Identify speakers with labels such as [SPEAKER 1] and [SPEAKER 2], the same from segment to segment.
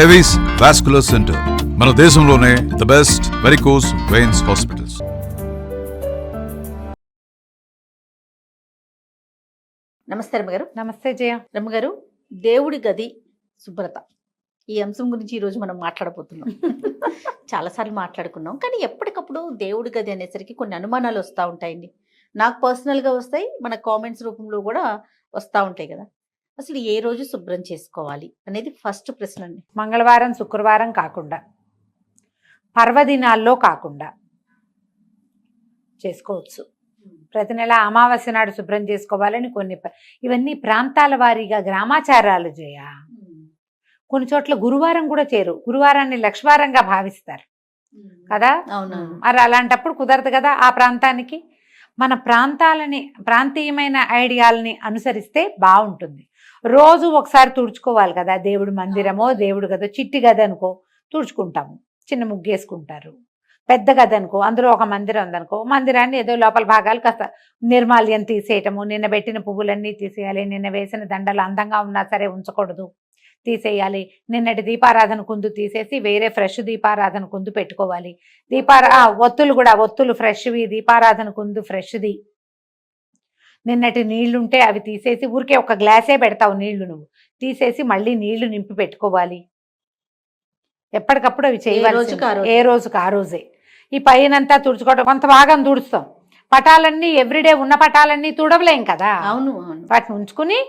[SPEAKER 1] Avis vascular centre మన దేశంలోనే the best varicose veins hospitals.
[SPEAKER 2] నమస్తే రమ్మగారు.
[SPEAKER 3] నమస్తే జయ.
[SPEAKER 2] రమ్మగారు, దేవుడి గది శుభ్రత ఈ అంశం గురించి ఈరోజు మనం మాట్లాడబోతున్నాం. చాలాసార్లు మాట్లాడుకున్నాం, కానీ ఎప్పటికప్పుడు దేవుడి గది అనేసరికి కొన్ని అనుమానాలు వస్తూ ఉంటాయండి. నాకు పర్సనల్గా వస్తాయి, మన కామెంట్స్ రూపంలో కూడా వస్తూ ఉంటాయి కదా. అసలు ఏ రోజు శుభ్రం చేసుకోవాలి అనేది ఫస్ట్ ప్రశ్న అండి.
[SPEAKER 3] మంగళవారం శుక్రవారం కాకుండా, పర్వదినాల్లో కాకుండా చేసుకోవచ్చు. ప్రతి నెల అమావాస్య నాడు శుభ్రం చేసుకోవాలని కొన్ని ఇవన్నీ ప్రాంతాల వారీగా గ్రామాచారాలు జయ. కొన్ని చోట్ల గురువారం కూడా చేరు, గురువారాన్ని లక్షవారంగా భావిస్తారు కదా.
[SPEAKER 2] అవును,
[SPEAKER 3] మరి అలాంటప్పుడు కుదరదు కదా. ఆ ప్రాంతానికి మన ప్రాంతీయమైన ఐడియాలని అనుసరిస్తే బాగుంటుంది. రోజు ఒకసారి తుడుచుకోవాలి కదా. దేవుడి మందిరమో దేవుడి గదో, చిట్టి గది అనుకో తుడుచుకుంటాము, చిన్న ముగ్గేసుకుంటారు. పెద్ద గది అనుకో, అందులో ఒక మందిరం ఉందనుకో, మందిరాన్ని ఏదో లోపల భాగాలు కాస్త నిర్మాల్యం తీసేయటము, నిన్న పెట్టిన పువ్వులన్నీ తీసేయాలి, నిన్న వేసిన దండలు అందంగా ఉన్నా సరే ఉంచకూడదు, తీసేయాలి. నిన్నటి దీపారాధన కుందు తీసేసి వేరే ఫ్రెష్ దీపారాధన కుందు పెట్టుకోవాలి. ఒత్తులు కూడా, ఒత్తులు ఫ్రెష్వి, దీపారాధన కుందు ఫ్రెష్ది. నిన్నటి నీళ్లుంటే అవి తీసేసి, ఊరికే ఒక గ్లాసే పెడతావు నీళ్లు, నువ్వు తీసేసి మళ్ళీ నీళ్లు నింపి పెట్టుకోవాలి. ఎప్పటికప్పుడు అవి చేయవలసి, ఏ రోజుకి ఆ రోజే. ఈ పైనంతా తుడుచుకోవడం, కొంత భాగం తుడుస్తాం. పటాలన్నీ ఎవ్రీడే ఉన్న పటాలన్నీ తుడవలేం కదా.
[SPEAKER 2] అవును,
[SPEAKER 3] వాటిని ఉంచుకుని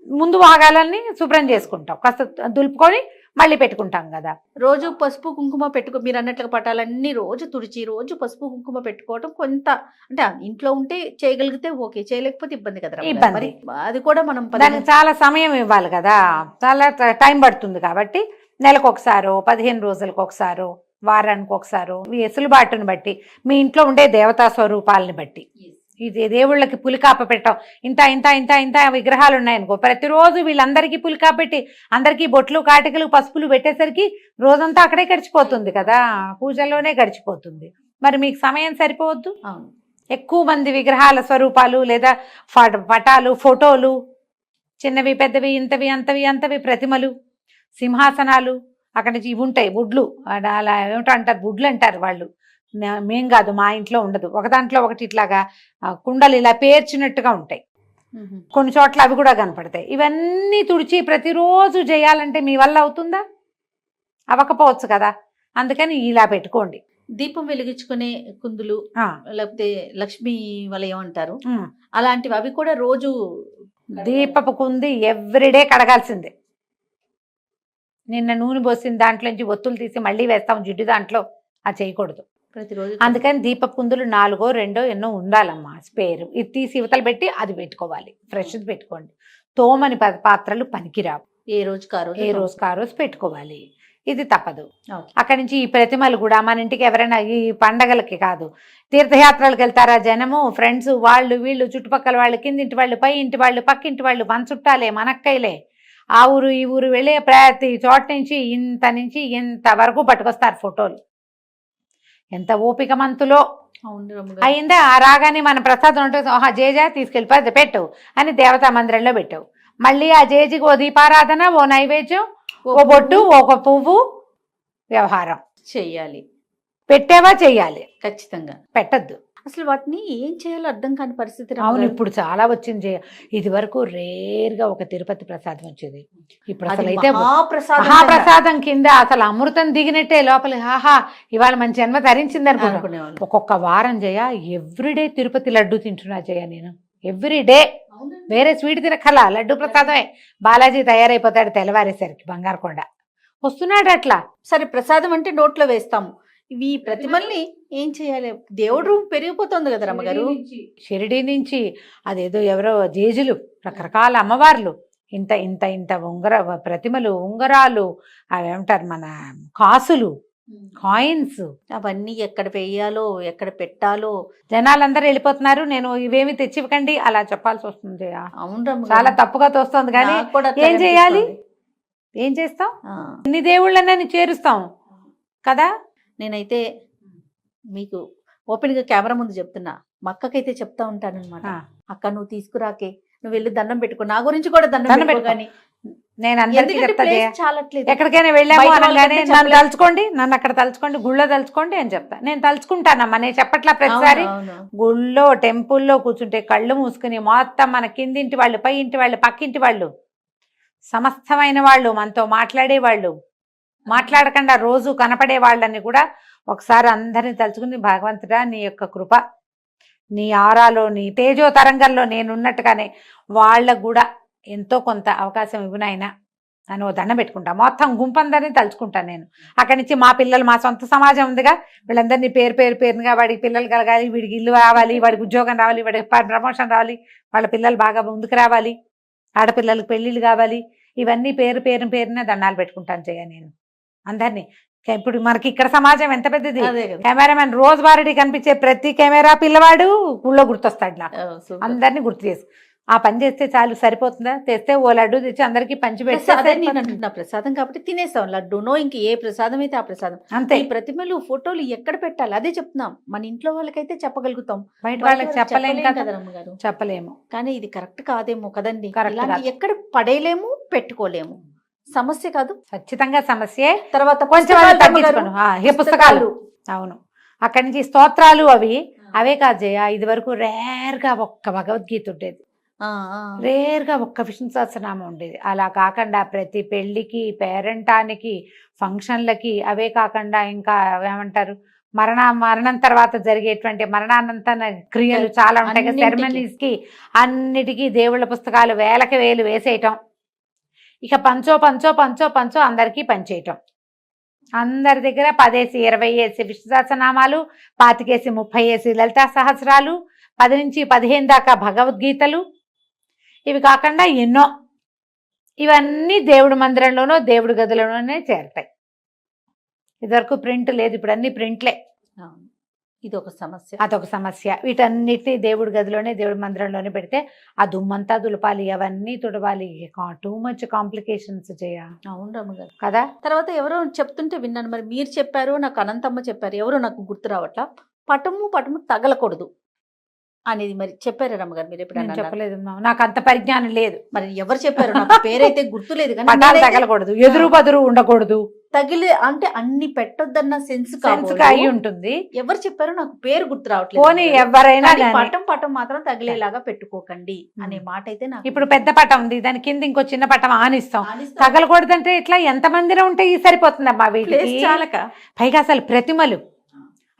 [SPEAKER 3] ముందు భాగాలన్నీ శుభ్రం చేసుకుంటాం, కాస్త దులుపుకొని మళ్ళీ పెట్టుకుంటాం కదా.
[SPEAKER 2] రోజు పసుపు కుంకుమ మీరు అన్నట్లుగా పటాలన్నీ రోజు తుడిచి రోజు పసుపు కుంకుమ పెట్టుకోవడం కొంత, అంటే ఇంట్లో ఉంటే చేయగలిగితే ఓకే, చేయలేకపోతే ఇబ్బంది కదా.
[SPEAKER 3] ఇబ్బంది.
[SPEAKER 2] అది కూడా మనం
[SPEAKER 3] దానికి చాలా సమయం ఇవ్వాలి కదా, చాలా టైం పడుతుంది. కాబట్టి నెలకు ఒకసారో, 15 రోజులకు ఒకసారో, వారానికి ఒకసారో, మీ వెసులుబాటుని బట్టి, మీ ఇంట్లో ఉండే దేవతా స్వరూపాలని బట్టి. ఇది దేవుళ్ళకి పులికాప పెట్టాం, ఇంత ఇంత ఇంత ఇంత విగ్రహాలు ఉన్నాయనుకో, ప్రతిరోజు వీళ్ళందరికీ పులికాప పెట్టి అందరికీ బొట్లు కాటికలు పసుపులు పెట్టేసరికి రోజంతా అక్కడే గడిచిపోతుంది కదా, పూజల్లోనే గడిచిపోతుంది. మరి మీకు సమయం సరిపోవద్దు. ఎక్కువ మంది విగ్రహాల స్వరూపాలు లేదా పటాలు, ఫోటోలు, చిన్నవి పెద్దవి, ఇంతవి అంతవి అంతవి, ప్రతిమలు, సింహాసనాలు, అక్కడి నుంచి ఇవి ఉంటాయి బుడ్లు, అలా ఏమిటో అంటారు, బుడ్లు అంటారు వాళ్ళు. మేం కాదు, మా ఇంట్లో ఉండదు. ఒక దాంట్లో ఒకటి ఇట్లాగా కుండలు ఇలా పేర్చినట్టుగా ఉంటాయి, కొన్ని చోట్ల అవి కూడా కనపడతాయి. ఇవన్నీ తుడిచి ప్రతిరోజు చేయాలంటే మీ వల్ల అవుతుందా? అవ్వకపోవచ్చు కదా. అందుకని ఇలా పెట్టుకోండి.
[SPEAKER 2] దీపం వెలిగించుకునే కుందులు, లేకపోతే లక్ష్మీ వలయం అంటారు, అలాంటివి అవి కూడా రోజు
[SPEAKER 3] దీపపు కుంది ఎవ్రీడే కడగాల్సిందే. నిన్న నూనె పోసిన దాంట్లోంచి ఒత్తులు తీసి మళ్ళీ వేస్తాం జిడ్డు దాంట్లో, అది చేయకూడదు
[SPEAKER 2] ప్రతిరోజు.
[SPEAKER 3] అందుకని దీపపు కుందులు 4 2 ఎన్నో ఉండాలమ్మా, స్పేరు. ఇది తీసి యువతలు పెట్టి అది పెట్టుకోవాలి, ఫ్రెష్ది పెట్టుకోండి. తోమని పాత్రలు పనికిరావు,
[SPEAKER 2] ఏ రోజుకి
[SPEAKER 3] ఆ రోజు పెట్టుకోవాలి. ఇది తప్పదు. అక్కడి నుంచి ఈ ప్రతిమలు కూడా మన ఇంటికి ఎవరైనా ఈ పండగలకి కాదు, తీర్థయాత్రలకు వెళ్తారా జనము, ఫ్రెండ్స్, వాళ్ళు వీళ్ళు, చుట్టుపక్కల వాళ్ళు, కిందింటి వాళ్ళు, పై ఇంటి వాళ్ళు, పక్కింటి వాళ్ళు, మన చుట్టాలే, మనక్కైలే, ఆ ఊరు ఈ ఊరు వెళ్ళే ప్రతి చోట నుంచి ఇంత వరకు పట్టుకొస్తారు ఫోటోలు. ఎంత ఓపిక మంతులో అయిందా. ఆ రాగానే మన ప్రసాదం ఉంటుంది, జేజా తీసుకెళ్ళి పెట్టు అని దేవతా మందిరంలో పెట్టావు. మళ్ళీ ఆ జేజికి ఓ దీపారాధన, ఓ నైవేద్యం, ఓ బొట్టు, ఒక పువ్వు, వ్యవహారం
[SPEAKER 2] చెయ్యాలి.
[SPEAKER 3] పెట్టావా చెయ్యాలి,
[SPEAKER 2] ఖచ్చితంగా.
[SPEAKER 3] పెట్టద్దు.
[SPEAKER 2] అసలు వాటిని ఏం చేయాలో అర్థం కాని పరిస్థితి.
[SPEAKER 3] అవును, ఇప్పుడు చాలా వచ్చింది. ఇది వరకు రేర్గా ఒక తిరుపతి ప్రసాదం వచ్చేది, ఇప్పుడు అసలు అయితే మహాప్రసాదం కింద అసలు అమృతం దిగినట్టే లోపల. ఆహా, ఇవాళ మన జన్మ ధరించింది అనుకునేవాళ్ళు. ఒక్కొక్క వారం జయ ఎవ్రీడే తిరుపతి లడ్డు తింటున్నా జయ నేను, ఎవ్రీడే. వేరే స్వీట్ తినకలా, లడ్డు ప్రసాదమే. బాలాజీ తయారైపోతాడు తెల్లవారేసరికి, బంగారకొండ వస్తున్నాడు అట్లా.
[SPEAKER 2] సరే, ప్రసాదం అంటే నోట్లో వేస్తాము, ఇవి ప్రతిమల్ని ఏం చేయాలి? దేవుడు రూమ్ పెరిగిపోతుంది కదా రమ్మగారు.
[SPEAKER 3] షిరిడి నుంచి అదేదో ఎవరో జేజులు, రకరకాల అమ్మవార్లు, ఇంత ఇంత ఇంత ప్రతిమలు, ఉంగరాలు, అవి ఏమంటారు మన కాసులు, కాయిన్స్,
[SPEAKER 2] అవన్నీ ఎక్కడ వేయాలో ఎక్కడ పెట్టాలో
[SPEAKER 3] జనాలందరూ వెళ్ళిపోతున్నారు. నేను ఇవేమి తెచ్చివ్వకండి అలా చెప్పాల్సి వస్తుంది.
[SPEAKER 2] అవును,
[SPEAKER 3] చాలా తప్పుగా తోస్తుంది. కానీ ఏం చేయాలి, ఏం చేస్తాం? ఇన్ని దేవుళ్ళని చేరుస్తాం కదా. నేనైతే
[SPEAKER 2] మీకు ఓపెన్గా కెమెరా ముందు చెప్తున్నా, మా అక్కకైతే చెప్తా ఉంటాను అనమాట, అక్క నువ్వు తీసుకురాకే, నువ్వు వెళ్ళి దండం పెట్టుకో, నా గురించి కూడా దండం పెట్టుకో. కానీ
[SPEAKER 3] నేను అందరికీ
[SPEAKER 2] ఎందుకంటే
[SPEAKER 3] చెప్తా
[SPEAKER 2] place
[SPEAKER 3] జయ.
[SPEAKER 2] చాలట్లేదు.
[SPEAKER 3] ఎక్కడికైనా వెళ్ళాము
[SPEAKER 2] బయట
[SPEAKER 3] అనగానే
[SPEAKER 2] వాళ్ళకంటే
[SPEAKER 3] నన్ను
[SPEAKER 2] చెప్పలేం.
[SPEAKER 3] తలుచుకోండి, నన్ను అక్కడ తలుచుకోండి, గుళ్ళో తలుచుకోండి అని చెప్తా. నేను తలుచుకుంటానమ్మా, నేను చెప్పట్లా ప్రతిసారి.
[SPEAKER 2] అవును.
[SPEAKER 3] గుళ్ళో టెంపుల్లో కూర్చుంటే కళ్ళు మూసుకుని మొత్తం మన కిందింటి వాళ్ళు, పై ఇంటి వాళ్ళు, పక్కింటి వాళ్ళు, సమస్తమైన వాళ్ళు, మనతో మాట్లాడే వాళ్ళు, మాట్లాడకుండా రోజు కనపడే వాళ్ళని కూడా ఒకసారి అందరిని తలుచుకుని, భగవంతుడా నీ యొక్క కృప, నీ ఆరాలో, నీ తేజో తరంగంలో నేనున్నట్టుగానే వాళ్ళకు కూడా ఎంతో కొంత అవకాశం ఇవ్వనైనా అని ఓ దండం పెట్టుకుంటా. మొత్తం గుంపందరినీ తలుచుకుంటాను నేను. అక్కడి నుంచి మా పిల్లలు, మా సొంత సమాజం ఉందిగా, వీళ్ళందరినీ పేరుగా వాడికి పిల్లలు కలగాలి, వీడికి ఇల్లు రావాలి, వాడికి ఉద్యోగం రావాలి, వాడికి ప్రమోషన్ రావాలి, వాళ్ళ పిల్లలు బాగా ముందుకు రావాలి, ఆడపిల్లలకు పెళ్ళిళ్ళు కావాలి, ఇవన్నీ పేరున దండాలు పెట్టుకుంటాను జయ నేను అందరినీ. ఇప్పుడు మనకి ఇక్కడ సమాజం ఎంత పెద్దది.
[SPEAKER 2] అదే కదా.
[SPEAKER 3] కెమెరామెన్ రోజువారీ కనిపించే ప్రతి కెమెరా పిల్లవాడు ఊళ్ళో గుర్తొస్తాడు నాకు.
[SPEAKER 2] super.
[SPEAKER 3] అందరినీ గుర్తు చేసి ఆ పని చేస్తే చాలు, సరిపోతుందా? తెస్తే ఓ లడ్డు తెచ్చి అందరికి పంచి
[SPEAKER 2] ప్రసాదం నేను
[SPEAKER 3] పెట్టి
[SPEAKER 2] అంటున్నా, ప్రసాదం కాబట్టి తినేస్తాం. లడ్డూనో ఇంక ఏ ప్రసాదం అయితే ఆ ప్రసాదం.
[SPEAKER 3] అంతే.
[SPEAKER 2] ఈ ప్రతిమలు ఫోటోలు ఎక్కడ పెట్టాలి అదే చెప్తున్నాం. మన ఇంట్లో వాళ్ళకైతే చెప్పగలుగుతాం,
[SPEAKER 3] బయట
[SPEAKER 2] బయట
[SPEAKER 3] వాళ్ళకి
[SPEAKER 2] వాళ్ళకి
[SPEAKER 3] చెప్పలేం
[SPEAKER 2] చెప్పలేం
[SPEAKER 3] కదా,
[SPEAKER 2] కదా రమ్మగారు.
[SPEAKER 3] చెప్పలేము.
[SPEAKER 2] కానీ ఇది కరెక్ట్ కాదేమో కదండి.
[SPEAKER 3] Correct
[SPEAKER 2] ఇలాంటి
[SPEAKER 3] కాదు.
[SPEAKER 2] ఎక్కడ పడేయలేము, పెట్టుకోలేము. సమస్య కాదు.
[SPEAKER 3] ఖచ్చితంగా సమస్యే.
[SPEAKER 2] తర్వాత
[SPEAKER 3] కొంచెం
[SPEAKER 2] పుస్తకాలు
[SPEAKER 3] తగ్గించుకోను.
[SPEAKER 2] రమ్మగారు.
[SPEAKER 3] పుస్తకాలు, అవును. అక్కడి నుంచి స్తోత్రాలు అవే కాదు జయ. ఇది వరకు రేర్గా ఒక్క భగవద్గీత ఉండేది,
[SPEAKER 2] ఆ, ఆ.
[SPEAKER 3] రేర్గా ఒక్క విష్ణు సహస్రనామం ఉండేది. అలా కాకుండా ప్రతి పెళ్లికి, పేరెంటానికి, ఫంక్షన్లకి, అవే కాకుండా ఇంకా ఏమంటారు, మరణం తర్వాత జరిగేటువంటి మరణానంతర క్రియలు చాలా ఉంటాయి కదా,
[SPEAKER 2] అన్నింటికి.
[SPEAKER 3] సెరమనీస్ కి, అన్నిటికీ దేవుళ్ళ పుస్తకాలు వేలకి వేలు వేసేయటం. ఇక పంచో అందరికీ పంచేయటం. అందరి దగ్గర 10 20 విష్ణు సహస్రనామాలు, 25 30 లలితా సహస్రాలు, 10 నుంచి 15 దాకా భగవద్గీతలు, ఇవి కాకుండా ఎన్నో. ఇవన్నీ దేవుడి మందిరంలోనో దేవుడి గదిలోనే చేరతాయి. ఇదివరకు ప్రింట్ లేదు, ఇప్పుడు అన్ని ప్రింట్లే.
[SPEAKER 2] అవును. ఇది ఒక సమస్య.
[SPEAKER 3] అదొక సమస్య. వీటన్నిటిని దేవుడి గదిలోనే, దేవుడి మందిరంలోనే పెడితే ఆ దుమ్మంతా దులపాలి, అవన్నీ తుడవాలి, టూ మచ్ కాంప్లికేషన్స్ చేయ.
[SPEAKER 2] అవును రమ్మగారు.
[SPEAKER 3] కదా.
[SPEAKER 2] తర్వాత ఎవరో చెప్తుంటే విన్నాను, మరి మీరు చెప్పారు, నాకు అనంతమ్మ చెప్పారు, ఎవరో నాకు గుర్తు రావట్లా, పటము తగలకూడదు అనేది మరి చెప్పారు రమ్మగారు. మీరు
[SPEAKER 3] నేను
[SPEAKER 2] ఎప్పుడన్నా అన్నారా?
[SPEAKER 3] చెప్పలేదు, నాకు అంత పరిజ్ఞానం లేదు.
[SPEAKER 2] మరి ఎవరు చెప్పారు? నాకు పేరైతే గుర్తులేదు కానీ
[SPEAKER 3] పటాలు
[SPEAKER 2] నేనైతే
[SPEAKER 3] తగలకూడదు, ఎదురు బదురు ఉండకూడదు,
[SPEAKER 2] తగిలే అంటే అన్ని పెట్టొద్దన్న సెన్స్
[SPEAKER 3] సెన్స్ అయి ఉంటుంది.
[SPEAKER 2] ఎవరు చెప్పారో నాకు పేరు గుర్తు రావట్లేదు
[SPEAKER 3] పోనీ
[SPEAKER 2] రమ్మగారు.
[SPEAKER 3] ఎవరైనా
[SPEAKER 2] కానీ
[SPEAKER 3] గానీ.
[SPEAKER 2] పటం మాత్రం తగిలేలాగా పెట్టుకోకండి అనే మాట అయితే నాకు
[SPEAKER 3] ఇప్పుడు పెద్ద పటం ఉంది, దాని కింద ఇంకో చిన్న పటం ఆనిస్తాం.
[SPEAKER 2] ఆనిస్తాం.
[SPEAKER 3] తగలకూడదంటే ఇట్లా ఎంత మందిరం ఉంటే ఈ సరిపోతుందమ్మా వీటికి.
[SPEAKER 2] ప్లేస్ చాలక.
[SPEAKER 3] పైగా అసలు ప్రతిమలు,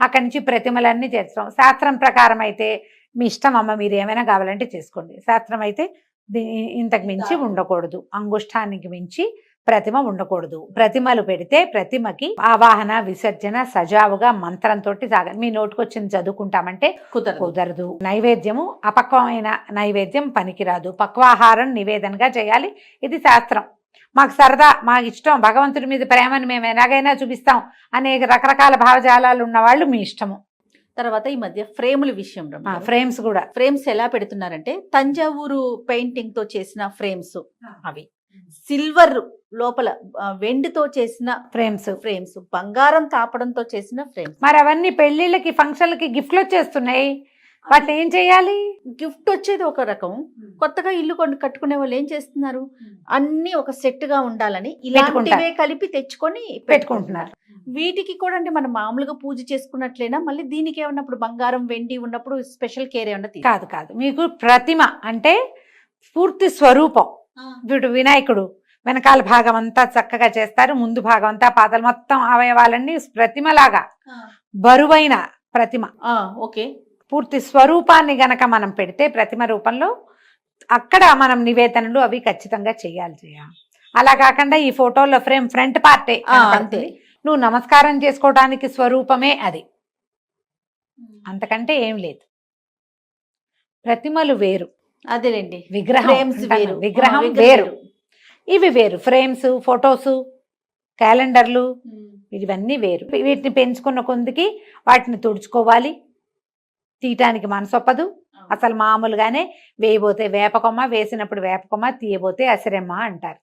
[SPEAKER 3] అక్కడి నుంచి ప్రతిమలన్నీ చేస్తాం. శాస్త్రం ప్రకారం అయితే మీ ఇష్టం అమ్మ, మీరు ఏమైనా కావాలంటే చేసుకోండి. శాస్త్రం అయితే ఇంతకు మించి ఉండకూడదు, అంగుష్టానికి మించి ప్రతిమ ఉండకూడదు. ప్రతిమలు పెడితే ప్రతిమకి ఆవాహన విసర్జన సజావుగా మంత్రంతో సాగాలి. మీ నోటికొచ్చింది చదువుకుంటామంటే కుదరదు. నైవేద్యము అపక్వమైన నైవేద్యం పనికిరాదు, పక్వాహారం నివేదనగా చేయాలి. ఇది శాస్త్రం. మాకు సరదా, మాకు ఇష్టం, భగవంతుడి మీద ప్రేమను మేము ఎలాగైనా చూపిస్తాం అనే రకరకాల భావజాలాలు ఉన్న వాళ్ళు మీ ఇష్టము.
[SPEAKER 2] తర్వాత ఈ మధ్య ఫ్రేముల విషయం
[SPEAKER 3] ఫ్రేమ్స్ కూడా,
[SPEAKER 2] ఫ్రేమ్స్ ఎలా పెడుతున్నారంటే తంజావూరు పెయింటింగ్ తో చేసిన ఫ్రేమ్స్, అవి సిల్వర్ లోపల వెండితో చేసిన ఫ్రేమ్స్, బంగారం తాపడంతో చేసిన ఫ్రేమ్స్.
[SPEAKER 3] మరి అవన్నీ పెళ్లిళ్ళకి ఫంక్షన్లకి గిఫ్ట్లు వచ్చేస్తున్నాయి, వాటిని ఏం చేయాలి?
[SPEAKER 2] గిఫ్ట్ వచ్చేది ఒక రకం, కొత్తగా ఇల్లు కట్టుకునే వాళ్ళు ఏం చేస్తున్నారు, అన్ని ఒక సెట్ గా ఉండాలని ఇలాంటివే కలిపి తెచ్చుకొని పెట్టుకుంటున్నారు. వీటికి కూడా అంటే మనం మామూలుగా పూజ చేసుకున్నట్లేనా, మళ్ళీ దీనికి ఏమన్నప్పుడు బంగారం వెండి ఉన్నప్పుడు స్పెషల్ కేర్ ఏమన్నా?
[SPEAKER 3] కాదు, మీకు ప్రతిమ అంటే పూర్తి స్వరూపం. వీడు వినాయకుడు వెనకాల భాగం అంతా చక్కగా చేస్తారు, ముందు భాగం అంతా పాదాలు మొత్తం అవయవాలన్నీ ప్రతిమలాగా బరువైన ప్రతిమ.
[SPEAKER 2] ఓకే.
[SPEAKER 3] పూర్తి స్వరూపాన్ని గనక మనం పెడితే ప్రతిమ రూపంలో, అక్కడ మనం నివేదనలు అవి ఖచ్చితంగా చేయాలి. అలా కాకుండా ఈ ఫోటోలో ఫ్రేమ్ ఫ్రంట్ పార్టే
[SPEAKER 2] అంతే,
[SPEAKER 3] నువ్వు నమస్కారం చేసుకోవడానికి స్వరూపమే అది, అంతకంటే ఏం లేదు. ప్రతిమలు వేరు,
[SPEAKER 2] అదేలేండి,
[SPEAKER 3] విగ్రహం వేరు, ఇవి వేరు. ఫ్రేమ్స్, ఫొటోస్, క్యాలెండర్లు, ఇవన్నీ వేరు. వీటిని పెంచుకున్న కొందికి వాటిని తుడుచుకోవాలి, తీయటానికి మనసొప్పదు. అసలు మామూలుగానే వేయబోతే వేపకొమ్మ, వేసినప్పుడు వేపకొమ్మ, తీయబోతే అసిరెమ్మ అంటారు.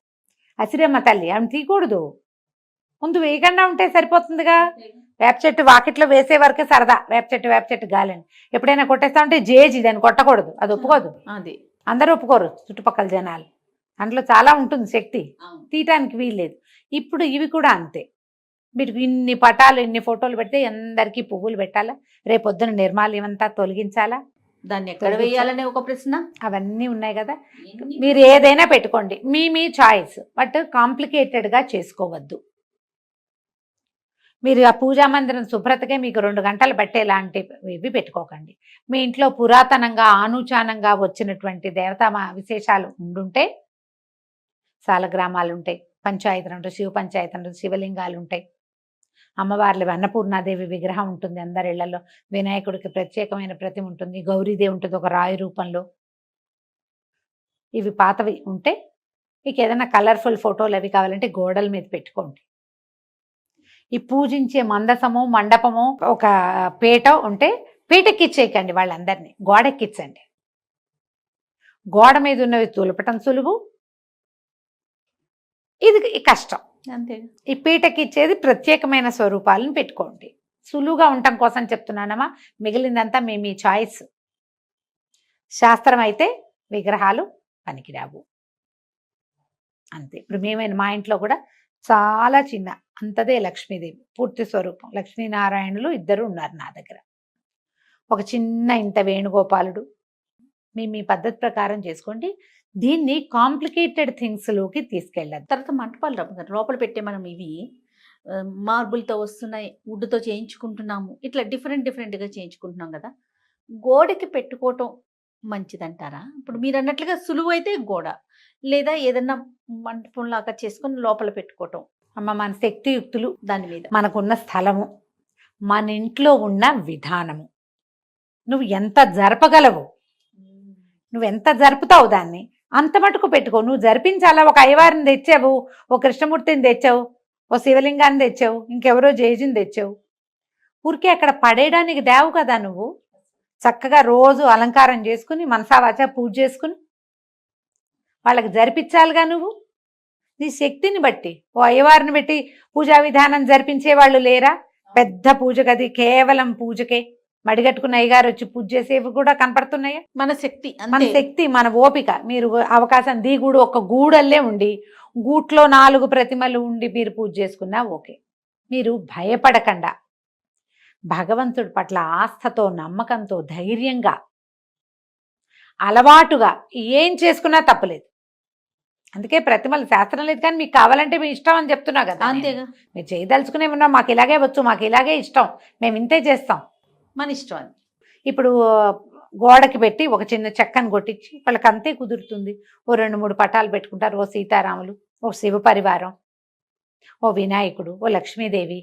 [SPEAKER 3] అసిరెమ్మ తల్లి ఆమె తీయకూడదు, ముందు వేయకుండా ఉంటే సరిపోతుందిగా. వేప చెట్టు వాకిట్లో వేసే వరకే సరదా, వేప చెట్టు గాలని. ఎప్పుడైనా కొట్టేస్తా ఉంటే జేజీ, దాన్ని కొట్టకూడదు, అది ఒప్పుకోదు.
[SPEAKER 2] అది
[SPEAKER 3] అందరూ ఒప్పుకోరు, చుట్టుపక్కల జనాలు. అందులో చాలా ఉంటుంది శక్తి, తీయటానికి వీల్లేదు. ఇప్పుడు ఇవి కూడా అంతే. మీరు ఇన్ని పటాలు ఇన్ని ఫోటోలు పెడితే అందరికీ పువ్వులు పెట్టాలా, రేపొద్దున నిర్మాల్యం అంతా తొలగించాలా,
[SPEAKER 2] దాన్ని ఎక్కడ వేయాలనే ఒక ప్రశ్న.
[SPEAKER 3] అవన్నీ ఉన్నాయి కదా. మీరు ఏదైనా పెట్టుకోండి, మీ చాయిస్, బట్ కాంప్లికేటెడ్గా చేసుకోవద్దు. మీరు ఆ పూజా మందిరం శుభ్రతకే మీకు 2 గంటలు పట్టేలాంటివి పెట్టుకోకండి. మీ ఇంట్లో పురాతనంగా ఆనుచానంగా వచ్చినటువంటి దేవతా విశేషాలు ఉండుంటే, సాలగ్రామాలు ఉంటాయి, పంచాయతీలు ఉంటాయి, శివ పంచాయతీ ఉంటాయి, శివలింగాలు ఉంటాయి, అమ్మవార్లు అన్నపూర్ణాదేవి విగ్రహం ఉంటుంది అందరి ఇళ్లలో, వినాయకుడికి ప్రత్యేకమైన ప్రతిమ ఉంటుంది, గౌరీదేవి ఉంటుంది ఒక రాయి రూపంలో. ఇవి పాతవి ఉంటే మీకు ఏదైనా కలర్ఫుల్ ఫోటోలు అవి కావాలంటే గోడల మీద పెట్టుకోండి. ఈ పూజించే మందసము మండపము ఒక పీట ఉంటే పీటెక్కిచ్చేయకండి, వాళ్ళందరినీ గోడెక్కించండి. గోడ మీద ఉన్నవి తులపటం సులువు, ఇది కష్టం.
[SPEAKER 2] అంతే.
[SPEAKER 3] ఈ పీటకిచ్చేది ప్రత్యేకమైన స్వరూపాలను పెట్టుకోండి. సులువుగా ఉండటం కోసం చెప్తున్నానమ్మా, మిగిలిందంతా మీ చాయిస్. శాస్త్రం అయితే విగ్రహాలు పనికిరావు అంతే. ఇప్పుడు మా ఇంట్లో కూడా చాలా చిన్న అంతదే లక్ష్మీదేవి పూర్తి స్వరూపం, లక్ష్మీనారాయణులు ఇద్దరు ఉన్నారు నా దగ్గర. ఒక చిన్న ఇంత వేణుగోపాలుడు. మీ పద్ధతి ప్రకారం చేసుకోండి. దీన్ని కాంప్లికేటెడ్ థింగ్స్లోకి తీసుకెళ్ళదు.
[SPEAKER 2] తర్వాత మంటపాలు రమ్మగారు లోపల పెట్టే మనం ఇవి మార్బుల్తో వస్తున్నాయి, వుడ్తో చేయించుకుంటున్నాము, ఇట్లా డిఫరెంట్గా చేయించుకుంటున్నాం కదా. గోడకి పెట్టుకోవటం మంచిదంటారా? ఇప్పుడు మీరు అన్నట్లుగా సులువు అయితే గోడ, లేదా ఏదన్నా మంటపం లాగా చేసుకొని లోపల పెట్టుకోవటం.
[SPEAKER 3] అమ్మ, మన శక్తియుక్తులు,
[SPEAKER 2] దాని మీద
[SPEAKER 3] మనకున్న స్థలము, మన ఇంట్లో ఉన్న విధానము, నువ్వు ఎంత జరపగలవు, నువ్వు ఎంత జరుపుతావు దాన్ని అంత మటుకు పెట్టుకో. నువ్వు జరిపించాలా, ఒక అయ్యవారిని తెచ్చావు, ఓ కృష్ణమూర్తిని తెచ్చావు, ఓ శివలింగాన్ని తెచ్చావు, ఇంకెవరో జేజుని తెచ్చావు, ఊరికే అక్కడ పడేయడానికి దేవు కదా. నువ్వు చక్కగా రోజు అలంకారం చేసుకుని మనసావాచ పూజ చేసుకుని వాళ్ళకి జరిపించాలిగా. నువ్వు నీ శక్తిని బట్టి ఓ అయ్యవారిని పెట్టి పూజా విధానం జరిపించే వాళ్ళు లేరా? పెద్ద పూజ గది కేవలం పూజకే మడిగట్టుకున్న అయ్యగారు వచ్చి పూజ చేసేవి కూడా కనపడుతున్నాయా?
[SPEAKER 2] మన శక్తి,
[SPEAKER 3] మన శక్తి, మన ఓపిక. మీరు అవకాశం దిగుడు ఒక గూడల్లే ఉండి గూట్లో 4 ప్రతిమలు ఉండి మీరు పూజ చేసుకున్నా ఓకే. మీరు భయపడకుండా భగవంతుడి పట్ల ఆస్థతో నమ్మకంతో ధైర్యంగా అలవాటుగా ఏం చేసుకున్నా తప్పలేదు. అందుకే ప్రతిమలు శాస్త్రం లేదు, కానీ మీకు కావాలంటే మీ ఇష్టం అని చెప్తున్నా కదా.
[SPEAKER 2] అంతేగా.
[SPEAKER 3] మీరు చేయదలుచుకునే ఉన్నా, మాకు ఇలాగే వచ్చు, మాకు ఇలాగే ఇష్టం, మేము ఇంతే చేస్తాం,
[SPEAKER 2] మన ఇష్టం అని.
[SPEAKER 3] ఇప్పుడు గోడకి పెట్టి ఒక చిన్న చెక్కను కొట్టించి వాళ్ళకి అంతే కుదురుతుంది. ఓ 2-3 పటాలు పెట్టుకుంటారు, ఓ సీతారాములు, ఓ శివ పరివారం, ఓ వినాయకుడు, ఓ లక్ష్మీదేవి,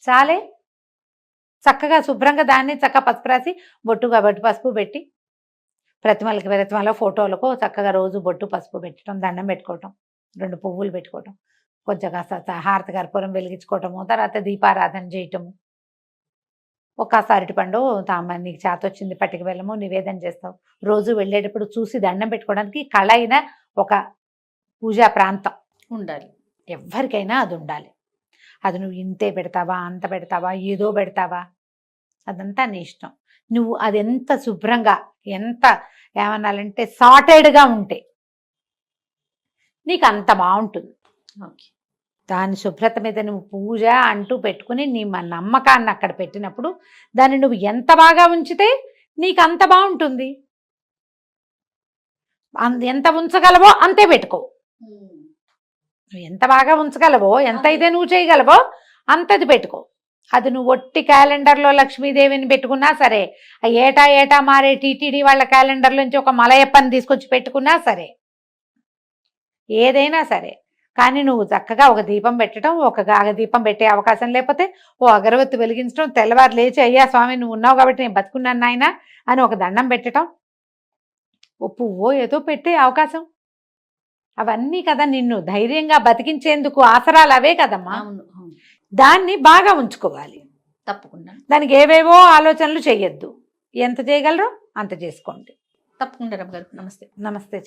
[SPEAKER 3] చాలే. చక్కగా శుభ్రంగా దాన్ని చక్కగా పసుపు రాసి బొట్టుగా బొట్టు పసుపు పెట్టి ప్రతిమలో ఫోటోలకు చక్కగా రోజు బొట్టు పసుపు పెట్టడం, దండం పెట్టుకోవటం, 2 పువ్వులు పెట్టుకోవటం, కొంచెం కాస్త హారతి కర్పూరం వెలిగించుకోవటము, తర్వాత దీపారాధన చేయటము, ఒక అరటిపండు నీకు చేతొచ్చింది పట్టుకు వెళ్ళము నివేదన చేస్తావు. రోజు వెళ్ళేటప్పుడు చూసి దండం పెట్టుకోవడానికి కళ అయిన ఒక పూజా ప్రాంతం
[SPEAKER 2] ఉండాలి.
[SPEAKER 3] ఎవరికైనా అది ఉండాలి. అది నువ్వు ఇంతే పెడతావా, అంత పెడతావా, ఏదో పెడతావా, అదంతా నీ ఇష్టం. నువ్వు అది ఎంత శుభ్రంగా, ఎంత ఏమన్నాలంటే సార్టెడ్గా ఉంటే నీకు అంత బాగుంటుంది.
[SPEAKER 2] ఓకే.
[SPEAKER 3] దాని శుభ్రత మీద నువ్వు పూజ అంటూ పెట్టుకుని నీ నమ్మకాన్ని అక్కడ పెట్టినప్పుడు దాన్ని నువ్వు ఎంత బాగా ఉంచితే నీకు అంత బాగుంటుంది. ఎంత ఉంచగలవో అంతే పెట్టుకో. నువ్వు ఎంత బాగా ఉంచగలవో, ఎంత అయితే నువ్వు చేయగలవో అంతది పెట్టుకో. అది నువ్వు ఒట్టి క్యాలెండర్లో లక్ష్మీదేవిని పెట్టుకున్నా సరే, ఏటా మారే టీటీడీ వాళ్ళ క్యాలెండర్లోంచి ఒక మలయప్పని తీసుకొచ్చి పెట్టుకున్నా సరే, ఏదైనా సరే, కానీ నువ్వు చక్కగా ఒక దీపం పెట్టడం, ఒక దీపం పెట్టే అవకాశం లేకపోతే ఓ అగరవత్తి వెలిగించడం, తెల్లవారు లేచి అయ్యా స్వామి నువ్వు ఉన్నావు కాబట్టి నేను బతుకున్నాను నాయన అని ఒక దండం పెట్టడం, ఓ పువ్వో ఏదో పెట్టే అవకాశం, అవన్నీ కదా నిన్ను ధైర్యంగా బతికించేందుకు ఆసరాలు అవే కదమ్మా. దాన్ని బాగా ఉంచుకోవాలి.
[SPEAKER 2] తప్పకుండా.
[SPEAKER 3] దానికి ఏవేవో ఆలోచనలు చెయ్యొద్దు. ఎంత చేయగలరో అంత చేసుకోండి.
[SPEAKER 2] తప్పకుండా రమ్మ గారు. నమస్తే.
[SPEAKER 3] నమస్తే.